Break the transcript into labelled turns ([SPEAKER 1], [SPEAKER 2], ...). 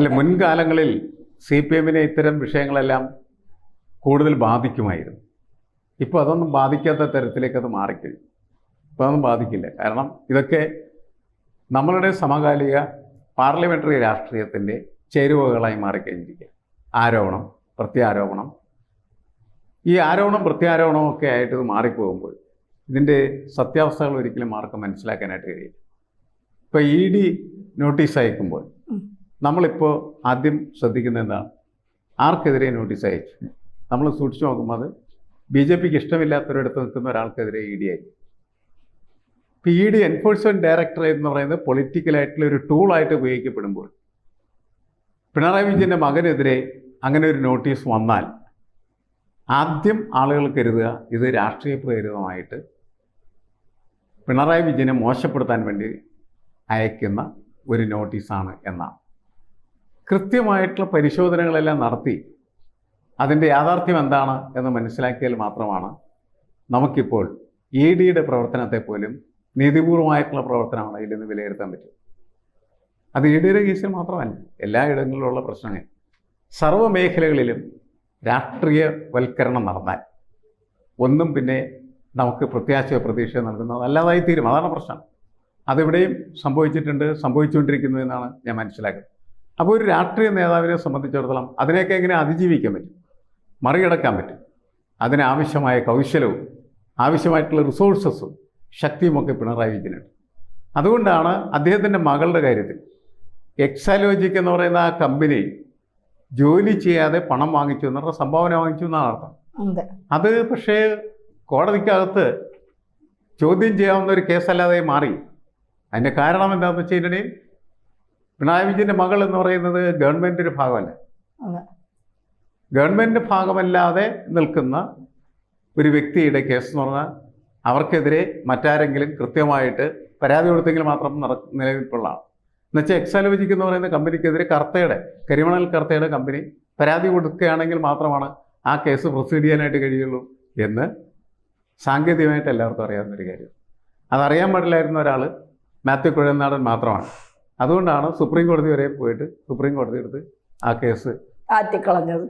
[SPEAKER 1] അല്ല, മുൻകാലങ്ങളിൽ CPM-നെ ഇത്തരം വിഷയങ്ങളെല്ലാം കൂടുതൽ ബാധിക്കുമായിരുന്നു. ഇപ്പോൾ അതൊന്നും ബാധിക്കാത്ത തരത്തിലേക്ക് അത് മാറിക്കഴിഞ്ഞു. ഇപ്പോൾ അതൊന്നും ബാധിക്കില്ല. കാരണം ഇതൊക്കെ നമ്മളുടെ സമകാലിക പാർലമെൻ്ററി രാഷ്ട്രീയത്തിൻ്റെ ചേരുവകളായി മാറിക്കഴിഞ്ഞിരിക്കുക. ആരോപണം, പ്രത്യാരോപണം, ഈ ആരോപണം പ്രത്യാരോപണവും ഒക്കെ ആയിട്ട് ഇത് മാറിപ്പോകുമ്പോൾ ഇതിൻ്റെ സത്യാവസ്ഥകൾ ഒരിക്കലും ആർക്കും മനസ്സിലാക്കാനായിട്ട് കഴിയില്ല. ഇപ്പോൾ ED നോട്ടീസ് അയക്കുമ്പോൾ നമ്മളിപ്പോൾ ആദ്യം ശ്രദ്ധിക്കുന്നത് എന്താണ്? ആർക്കെതിരെ നോട്ടീസ് അയച്ചു? നമ്മൾ സൂക്ഷിച്ചു നോക്കുമ്പോൾ അത് BJPക്ക് ഇഷ്ടമില്ലാത്തൊരിടത്ത് നിൽക്കുന്ന ഒരാൾക്കെതിരെ ED അയച്ചു. ഇപ്പോൾ ED എൻഫോഴ്സ്മെൻറ്റ് ഡയറക്ടർ എന്ന് പറയുന്നത് പൊളിറ്റിക്കലായിട്ടുള്ള ഒരു ടൂളായിട്ട് ഉപയോഗിക്കപ്പെടുമ്പോൾ പിണറായി വിജയൻ്റെ മകനെതിരെ അങ്ങനെ ഒരു നോട്ടീസ് വന്നാൽ ആദ്യം ആളുകൾ കരുതുക ഇത് രാഷ്ട്രീയ പ്രേരിതമായിട്ട് പിണറായി വിജയനെ മോശപ്പെടുത്താൻ വേണ്ടി അയക്കുന്ന ഒരു നോട്ടീസാണ് എന്നാണ്. കൃത്യമായിട്ടുള്ള പരിശോധനകളെല്ലാം നടത്തി അതിൻ്റെ യാഥാർത്ഥ്യം എന്താണ് എന്ന് മനസ്സിലാക്കിയാൽ മാത്രമാണ് നമുക്കിപ്പോൾ EDയുടെ പ്രവർത്തനത്തെ പോലും നീതിപൂർവമായിട്ടുള്ള പ്രവർത്തനമാണ് ഇതിൽ വിലയിരുത്താൻ പറ്റും. അത് EDയുടെ കേസിൽ മാത്രമല്ല, എല്ലാ ഇടങ്ങളിലുള്ള പ്രശ്നങ്ങൾ സർവ്വ മേഖലകളിലും രാഷ്ട്രീയവൽക്കരണം നടന്നാൽ ഒന്നും പിന്നെ നമുക്ക് പ്രത്യാശയോ പ്രതീക്ഷയോ നൽകുന്നത് അല്ലാതായി തീരും. അതാണ് പ്രശ്നം. അതിവിടെയും സംഭവിച്ചിട്ടുണ്ട്, സംഭവിച്ചുകൊണ്ടിരിക്കുന്നു എന്നാണ് ഞാൻ മനസ്സിലാക്കുന്നത്. അപ്പോൾ ഒരു രാഷ്ട്രീയ നേതാവിനെ സംബന്ധിച്ചിടത്തോളം അതിനെയൊക്കെ എങ്ങനെ അതിജീവിക്കാൻ പറ്റും, മറികടക്കാൻ പറ്റും? അതിനാവശ്യമായ കൗശലവും ആവശ്യമായിട്ടുള്ള റിസോഴ്സസും ശക്തിയുമൊക്കെ പിണറായി വിജയനുണ്ട്. അതുകൊണ്ടാണ് അദ്ദേഹത്തിൻ്റെ മകളുടെ കാര്യത്തിൽ എക്സാലോജിക് എന്ന് പറയുന്ന ആ കമ്പനി ജോലി ചെയ്യാതെ പണം വാങ്ങിച്ചു എന്നുള്ള സംഭാവന വാങ്ങിച്ചു എന്നാണ് അർത്ഥം. അത് പക്ഷേ കോടതിക്കകത്ത് ചോദ്യം ചെയ്യാവുന്ന ഒരു കേസല്ലാതെ മാറി. അതിൻ്റെ കാരണം എന്താണെന്ന് വെച്ച് കഴിഞ്ഞാൽ പിണറായി വിജയൻ്റെ മകൾ എന്ന് പറയുന്നത് ഗവൺമെൻറ്റിൻ്റെ ഭാഗമല്ല. ഗവൺമെൻറ് ഭാഗമല്ലാതെ നിൽക്കുന്ന ഒരു വ്യക്തിയുടെ കേസ് എന്ന് പറഞ്ഞാൽ അവർക്കെതിരെ മറ്റാരെങ്കിലും കൃത്യമായിട്ട് പരാതി കൊടുത്തെങ്കിൽ മാത്രം നിലനിൽപ്പുള്ളതാണ്. എന്നുവെച്ചാൽ എക്സാലോജിക് എന്ന് പറയുന്ന കമ്പനിക്കെതിരെ കരിമണൽ കർത്തയുടെ കമ്പനി പരാതി കൊടുക്കുകയാണെങ്കിൽ മാത്രമാണ് ആ കേസ് പ്രൊസീഡ് ചെയ്യാനായിട്ട് കഴിയുള്ളൂ എന്ന് സാങ്കേതികമായിട്ട് എല്ലാവർക്കും അറിയാവുന്നൊരു കാര്യം. അതറിയാൻ പാടില്ലായിരുന്ന ഒരാൾ മാത്യു കുഴൽനാടൻ മാത്രമാണ്. അതുകൊണ്ടാണ് സുപ്രീം കോടതി വരെ പോയിട്ട് സുപ്രീം കോടതി എടുത്ത് ആ കേസ്
[SPEAKER 2] ആറ്റിക്കളഞ്ഞത്.